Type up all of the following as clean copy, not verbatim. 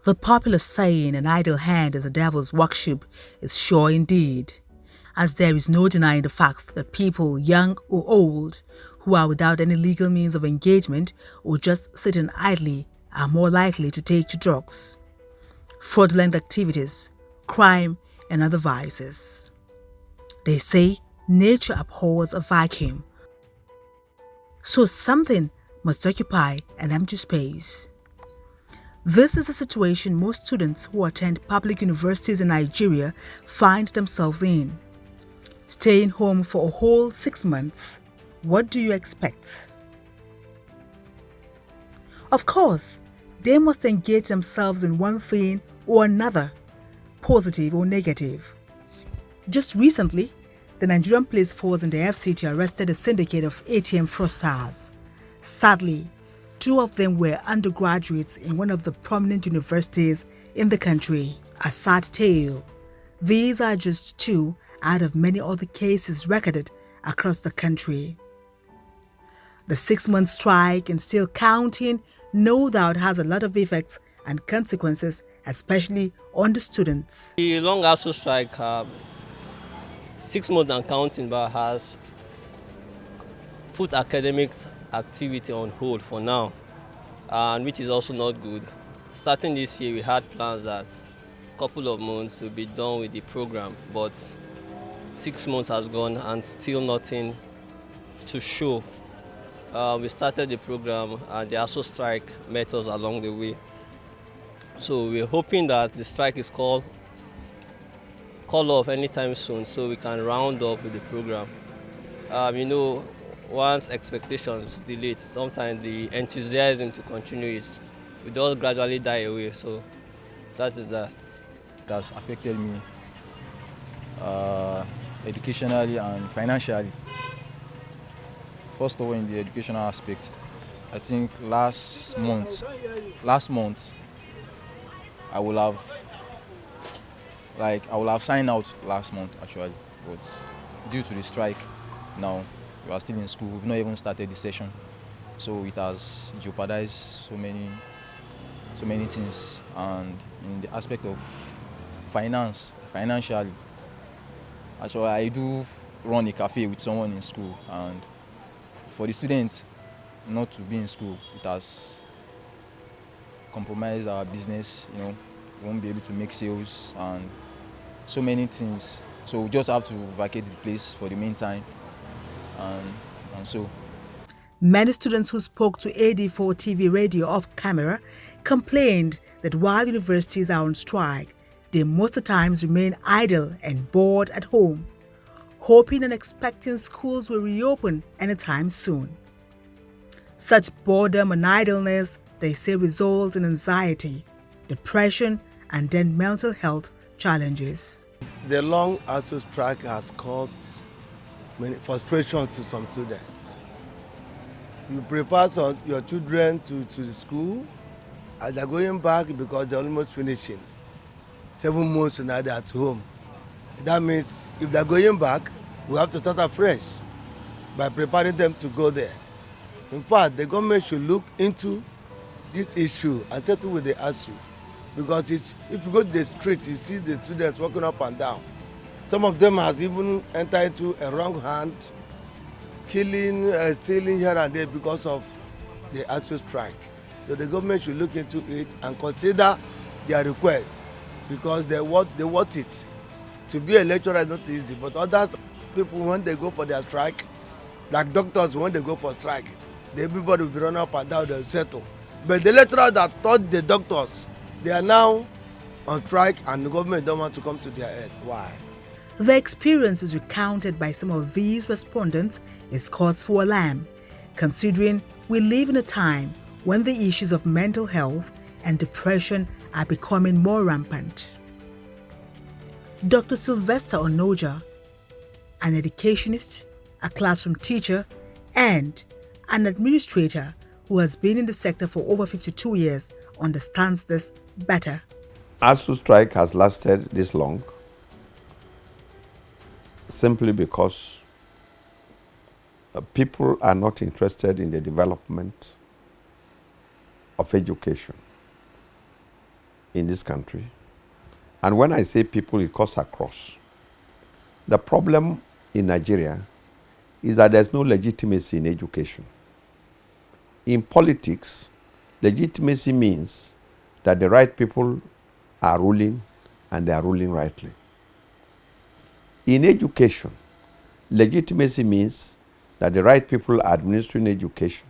The popular saying, an idle hand is a devil's workshop, is sure indeed, as there is no denying the fact that people, young or old, who are without any legal means of engagement or just sitting idly are more likely to take to drugs, fraudulent activities, crime, and other vices. They say nature abhors a vacuum, so something must occupy an empty space. This is a situation most students who attend public universities in Nigeria find themselves in. Staying home for a whole 6 months, what do you expect? Of course, they must engage themselves in one thing or another, positive or negative. Just recently, the Nigerian police force and the FCT arrested a syndicate of ATM fraudsters. Sadly, 2 of them were undergraduates in one of the prominent universities in the country. A sad tale. These are just 2 out of many other cases recorded across the country. The 6-month strike and still counting no doubt has a lot of effects and consequences, especially on the students. The long ASUU strike, 6 months and counting, but has put academic activity on hold for now, and which is also not good. Starting this year, we had plans that a couple of months will be done with the program, but 6 months has gone and still nothing to show. We started the program and the ASUU strike met us along the way. So we're hoping that the strike is called off anytime soon so we can round up with the program. Once expectations delayed, sometimes the enthusiasm to continue will just gradually die away. So that is that. It has affected me educationally and financially. First of all, in the educational aspect, I think last month, I will have signed out last month actually, but due to the strike, now we are still in school. We've not even started the session, so it has jeopardized so many things. And in the aspect of financially, actually I do run a cafe with someone in school, and for the students not to be in school, it has compromised our business. We won't be able to make sales and so many things. So we just have to vacate the place for the meantime, and so. Many students who spoke to AD4 TV radio off camera complained that while universities are on strike, they most of the times remain idle and bored at home, hoping and expecting schools will reopen anytime soon. Such boredom and idleness, they say, results in anxiety, depression, and then mental health challenges. The long ASUU strike has caused many frustration to some students. You prepare your children to the school, and they're going back because they're almost finishing. 7 months now they're at home. That means if they're going back, we have to start afresh by preparing them to go there. In fact, the government should look into this issue and settle with the ASUU, because if you go to the street, you see the students walking up and down. Some of them has even entered into a wrong hand, killing, stealing here and there because of the ASUU strike. So the government should look into it and consider their request, because they want it. To be a lecturer is not easy, but other people, when they go for their strike, like doctors, when they go for strike, everybody will be running up and down, they'll settle. But the lecturers that taught the doctors, they are now on strike, and the government don't want to come to their aid. Why? The experiences recounted by some of these respondents is cause for alarm, considering we live in a time when the issues of mental health and depression are becoming more rampant. Dr. Sylvester Onoja, an educationist, a classroom teacher, and an administrator who has been in the sector for over 52 years, understands this better. ASUU strike has lasted this long simply because people are not interested in the development of education. in this country. And when I say people, it cuts across. The problem in Nigeria is that there's no legitimacy in education. In politics, legitimacy means that the right people are ruling and they are ruling rightly. In education, legitimacy means that the right people are administering education,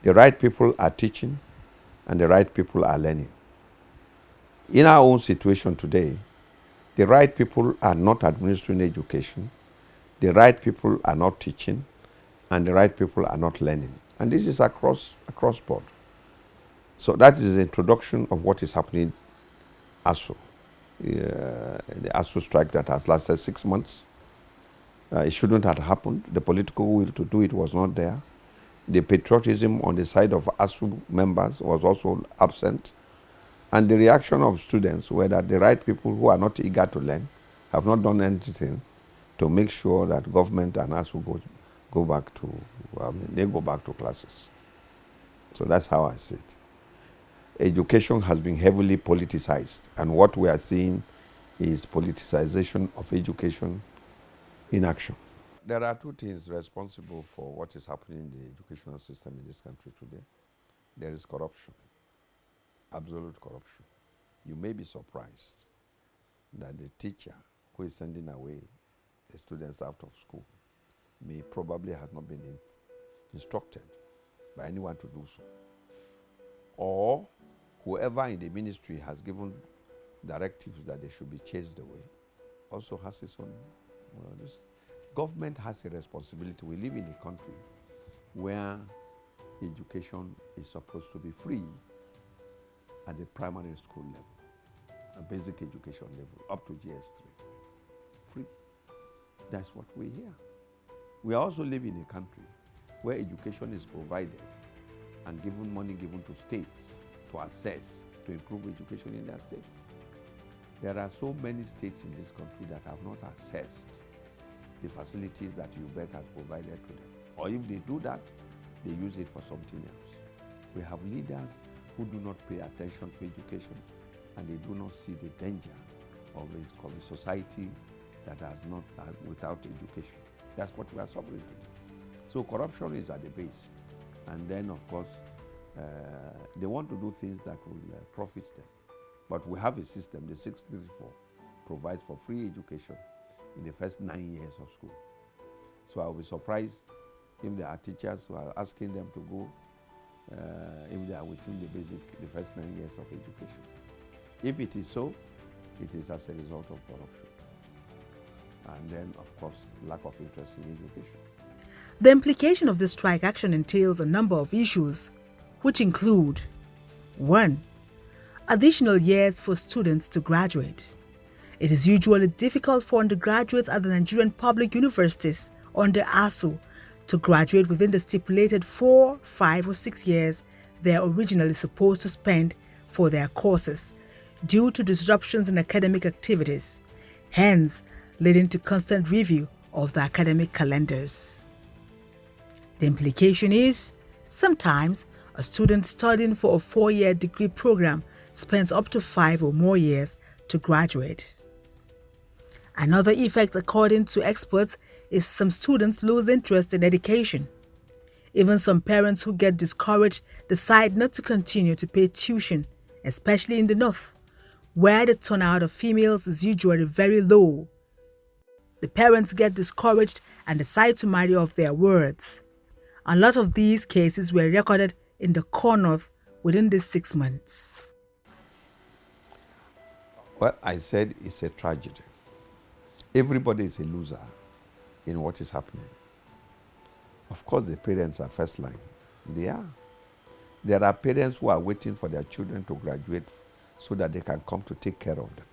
the right people are teaching, and the right people are learning. In our own situation today, the right people are not administering education, the right people are not teaching, and the right people are not learning. And this is across board. So that is the introduction of what is happening ASUU. The ASUU strike that has lasted 6 months. It shouldn't have happened. The political will to do it was not there. The patriotism on the side of ASUU members was also absent. And the reaction of students were that the right people who are not eager to learn have not done anything to make sure that government and ASUU go back to classes. So that's how I see it. Education has been heavily politicized, and what we are seeing is politicization of education in action. There are two things responsible for what is happening in the educational system in this country today. There is corruption, absolute corruption. You may be surprised that the teacher who is sending away the students out of school may probably have not been instructed by anyone to do so. Or whoever in the ministry has given directives that they should be chased away also has his own. This government has a responsibility. We live in a country where education is supposed to be free at the primary school level, a basic education level, up to GS3. Free. That's what we hear. We also live in a country where education is provided and given money given to states to assess, to improve education in their states. There are so many states in this country that have not assessed the facilities that UBEC has provided to them. Or if they do that, they use it for something else. We have leaders who do not pay attention to education, and they do not see the danger of a society that has not without education. That's what we are suffering today. So corruption is at the base. And then, of course, they want to do things that will profit them. But we have a system, the 634, provides for free education in the first 9 years of school. So I'll be surprised if there are teachers who are asking them to go, if they are within the first 9 years of education. If it is so, it is as a result of corruption. And then, of course, lack of interest in education. The implication of this strike action entails a number of issues, which include 1. Additional years for students to graduate. It is usually difficult for undergraduates at the Nigerian public universities under ASUU to graduate within the stipulated 4, 5, or 6 years they are originally supposed to spend for their courses due to disruptions in academic activities, hence leading to constant review of the academic calendars. The implication is, sometimes a student studying for a 4-year degree program spends up to 5 or more years to graduate. Another effect, according to experts, is some students lose interest in education. Even some parents who get discouraged decide not to continue to pay tuition, especially in the north, where the turnout of females is usually very low. The parents get discouraged and decide to marry off their words. A lot of these cases were recorded in the core north within these 6 months. Well, I said it's a tragedy. Everybody is a loser in what is happening. Of course, the parents are first line. They are. There are parents who are waiting for their children to graduate so that they can come to take care of them.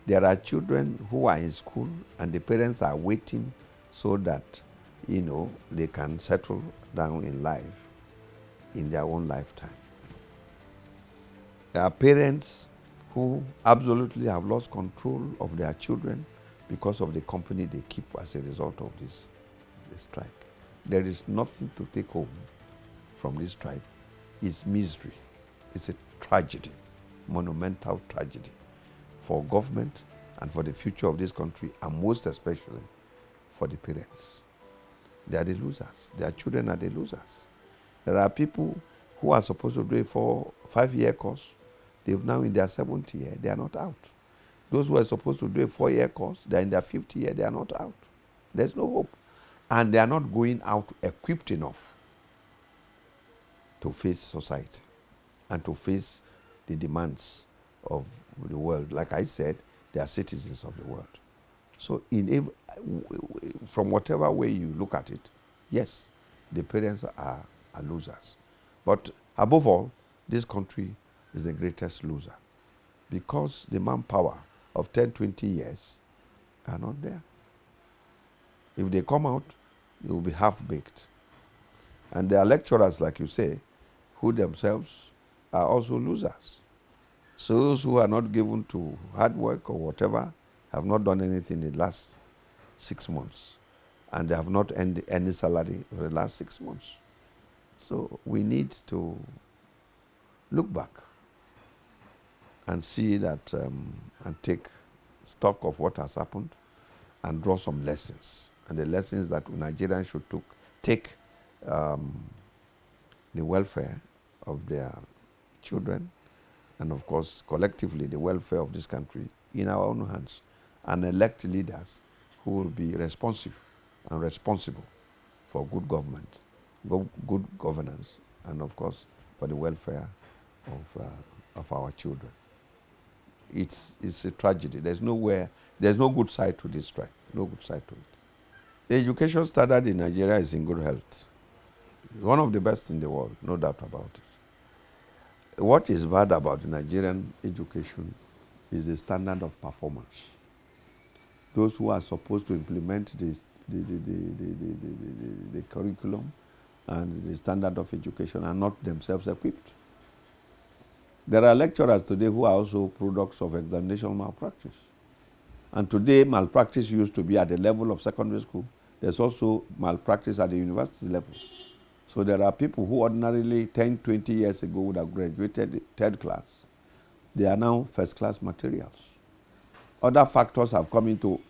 There are children who are in school and the parents are waiting so that, they can settle down in life in their own lifetime. There are parents who absolutely have lost control of their children because of the company they keep as a result of this strike. There is nothing to take home from this strike. It's misery. It's a tragedy, monumental tragedy for government and for the future of this country, and most especially for the parents. They are the losers. Their children are the losers. There are people who are supposed to do a 5-year course. They've now in their 7th year, they are not out. Those who are supposed to do a 4-year course, they're in their 5th year, they are not out. There's no hope. And they are not going out equipped enough to face society and to face the demands of the world. Like I said, they are citizens of the world. So from whatever way you look at it, yes, the parents are losers. But above all, this country is the greatest loser because the manpower of 10, 20 years are not there. If they come out, they will be half-baked. And there are lecturers, like you say, who themselves are also losers. So those who are not given to hard work or whatever have not done anything in the last 6 months, and they have not earned any salary for the last 6 months. So we need to look back and see that and take stock of what has happened and draw some lessons. And the lessons that Nigerians should take the welfare of their children and, of course, collectively the welfare of this country in our own hands, and elect leaders who will be responsive and responsible for good government, good governance, and, of course, for the welfare of our children. It's a tragedy. There's no good side to this strike. No good side to it. The education standard in Nigeria is in good health. It's one of the best in the world, no doubt about it. What is bad about the Nigerian education is the standard of performance. Those who are supposed to implement the curriculum and the standard of education are not themselves equipped. There are lecturers today who are also products of examination malpractice. And today, malpractice used to be at the level of secondary school. There's also malpractice at the university level. So there are people who ordinarily 10, 20 years ago would have graduated 3rd class. They are now 1st class materials. Other factors have come into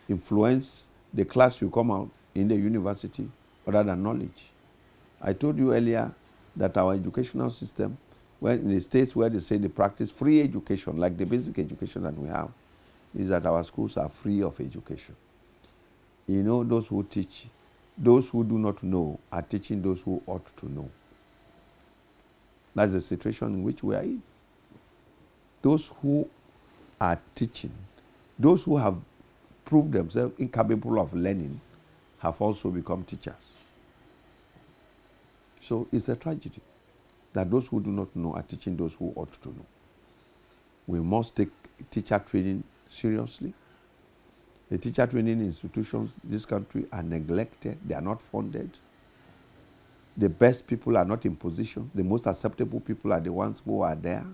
influence the class you come out in the university rather than knowledge. I told you earlier that our educational system, when in the states where they say they practice free education, like the basic education that we have, is that our schools are free of education. You know, those who teach, those who do not know are teaching those who ought to know. That's the situation in which we are in. Those who are teaching, those who have proved themselves incapable of learning, have also become teachers. So it's a tragedy that those who do not know are teaching those who ought to know. We must take teacher training seriously. The teacher training institutions in this country are neglected. They are not funded. The best people are not in position. The most acceptable people are the ones who are there.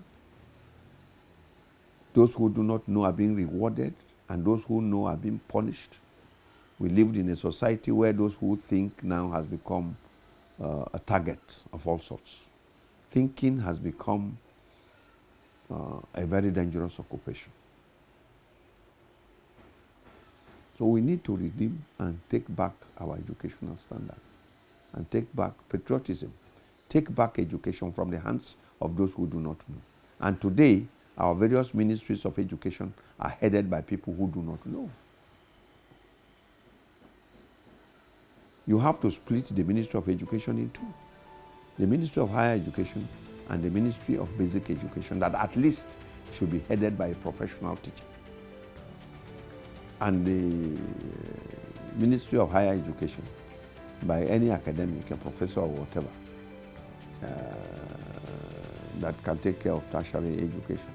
Those who do not know are being rewarded, and those who know are being punished. We lived in a society where those who think now has become a target of all sorts. Thinking has become a very dangerous occupation. So we need to redeem and take back our educational standard and take back patriotism, take back education from the hands of those who do not know. And today, our various ministries of education are headed by people who do not know. You have to split the Ministry of Education in two. The Ministry of Higher Education and the Ministry of Basic Education, that at least should be headed by a professional teacher. And the Ministry of Higher Education by any academic, a professor or whatever, that can take care of tertiary education.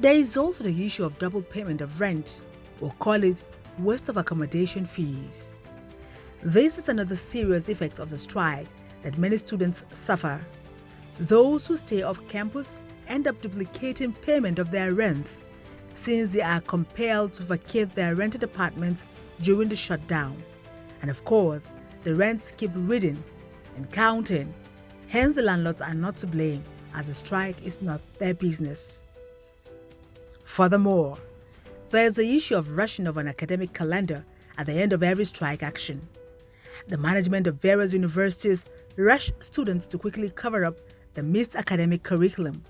There is also the issue of double payment of rent, or call it waste of accommodation fees. This is another serious effect of the strike that many students suffer. Those who stay off campus end up duplicating payment of their rent, since they are compelled to vacate their rented apartments during the shutdown. And of course, the rents keep reading and counting. Hence, the landlords are not to blame, as the strike is not their business. Furthermore, there is the issue of rushing of an academic calendar at the end of every strike action. The management of various universities rush students to quickly cover up the missed academic curriculum.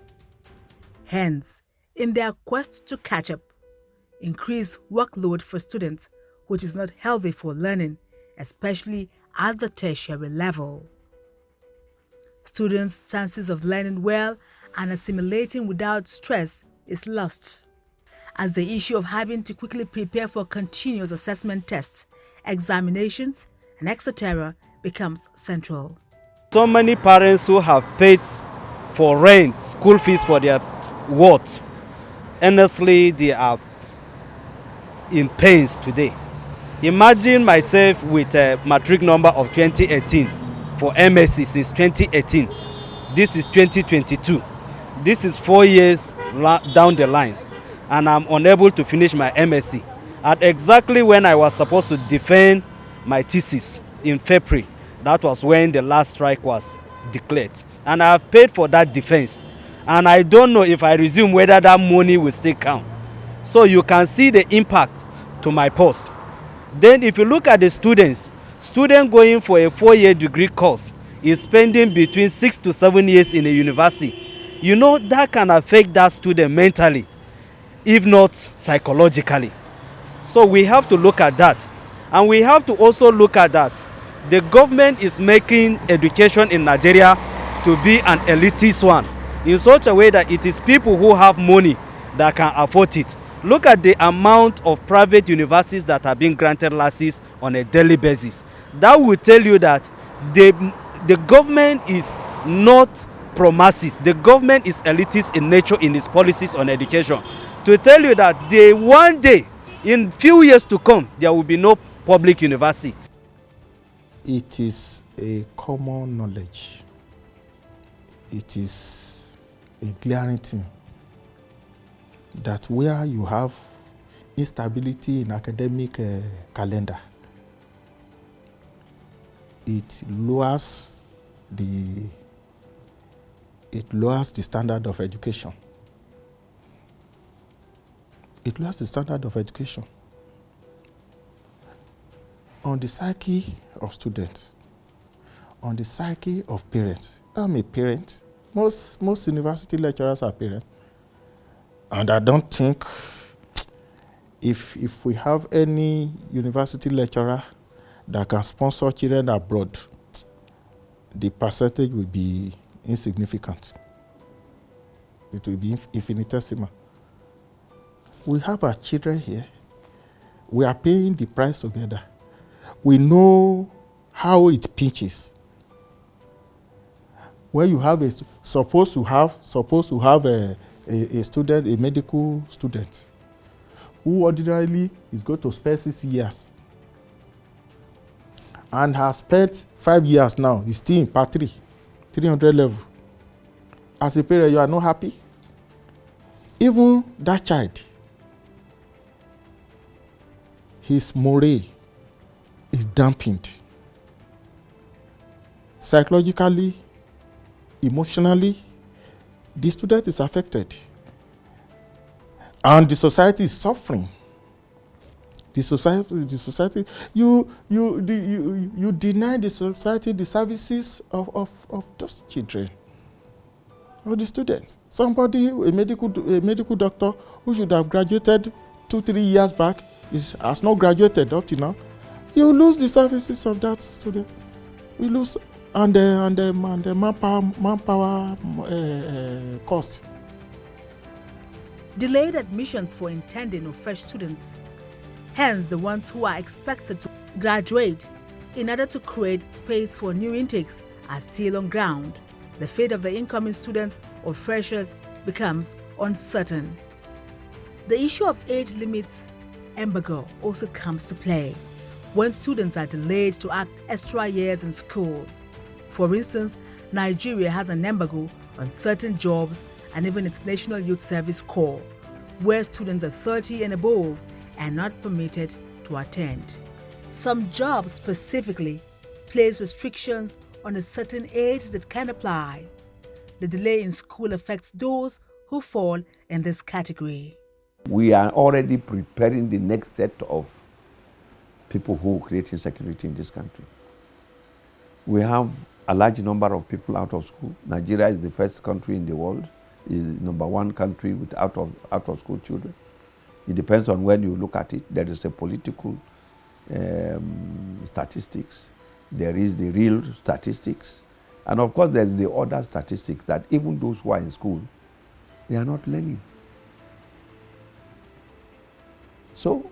Hence, in their quest to catch up, increase workload for students, which is not healthy for learning, especially at the tertiary level. Students' chances of learning well and assimilating without stress is lost, as the issue of having to quickly prepare for continuous assessment tests, examinations, and etc. becomes central. So many parents who have paid for rent, school fees for their what, honestly, they are in pains today. Imagine myself with a matric number of 2018 for MSc since 2018. This is 2022. This is 4 years down the line, and I'm unable to finish my MSc. At exactly when I was supposed to defend my thesis in February, that was when the last strike was declared. And I have paid for that defense. And I don't know if I resume whether that money will still count. So you can see the impact to my post. Then if you look at the student going for a 4-year degree course is spending between 6 to 7 years in a university. You know, that can affect that student mentally, if not psychologically. So we have to look at that. And we have to also look at that the government is making education in Nigeria to be an elitist one, in such a way that it is people who have money that can afford it. Look at the amount of private universities that are being granted licenses on a daily basis. That will tell you that the government is not pro-masses. The government is elitist in nature in its policies on education. To tell you that one day, in few years to come, there will be no public university. It is a common knowledge. It is a glaring thing that where you have instability in academic calendar, it lowers the standard of education. It lowers the standard of education. On the psyche of students, on the psyche of parents. I'm a parent. Most university lecturers are parents. And I don't think if we have any university lecturer that can sponsor children abroad, the percentage will be insignificant. It will be infinitesimal. We have our children here. We are paying the price together. We know how it pinches. When you have supposed to have a student, a medical student, who ordinarily is going to spend 6 years and has spent 5 years now, is still in part 300 level. As a parent, you are not happy. Even that child, his morale is dampened. Psychologically, emotionally, the student is affected. And the society is suffering. The society, you deny the society the services of those children, or the students. Somebody, a medical doctor who should have graduated 2-3 years back, has not graduated up to now. You lose the services of that student. We lose and the manpower cost. Delayed admissions for intending or fresh students, hence the ones who are expected to graduate in order to create space for new intakes, are still on ground. The fate of the incoming students or freshers becomes uncertain. The issue of age limits embargo also comes to play when students are delayed to act extra years in school. For instance, Nigeria has an embargo on certain jobs and even its National Youth Service Corps, where students are 30 and above are not permitted to attend. Some jobs specifically place restrictions on a certain age that can apply. The delay in school affects those who fall in this category. We are already preparing the next set of people who create insecurity in this country. We have a large number of people out of school. Nigeria is the first country in the world, is number one country with out of school children. It depends on when you look at it. There is a political statistics, there is the real statistics, and of course there's the other statistics that even those who are in school, they are not learning. So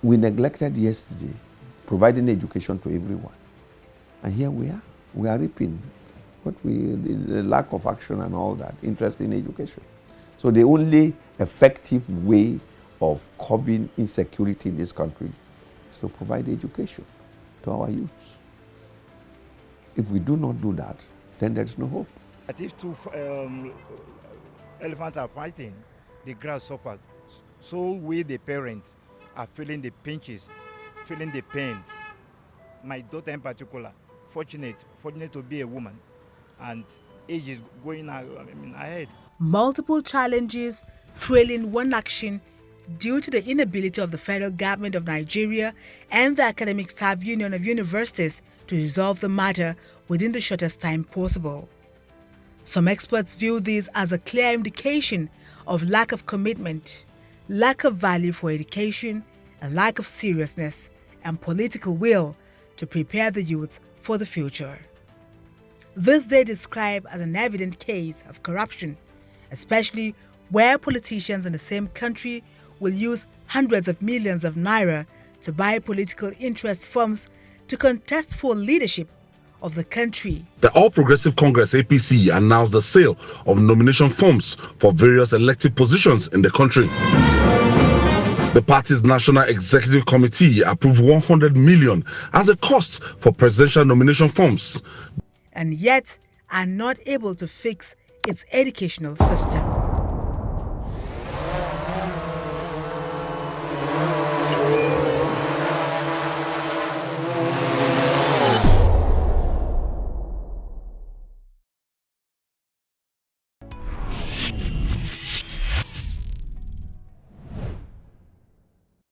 we neglected yesterday providing education to everyone, and here we are reaping the lack of action and all that, interest in education. So the only effective way of curbing insecurity in this country is to provide education to our youths. If we do not do that, then there is no hope. If two elephants are fighting, the grass suffers. So we, the parents, are feeling the pinches, feeling the pains. My daughter in particular, fortunate to be a woman, and age is going ahead. Multiple challenges fueling one action due to the inability of the federal government of Nigeria and the Academic Staff Union of Universities to resolve the matter within the shortest time possible. Some experts view this as a clear indication of lack of commitment, lack of value for education, a lack of seriousness and political will to prepare the youth for the future. This they describe as an evident case of corruption, especially where politicians in the same country will use hundreds of millions of naira to buy political interest firms to contest for leadership of the country. The All Progressive Congress APC announced the sale of nomination forms for various elective positions in the country. The party's National Executive Committee approved 100 million as a cost for presidential nomination forms, and yet are not able to fix its educational system.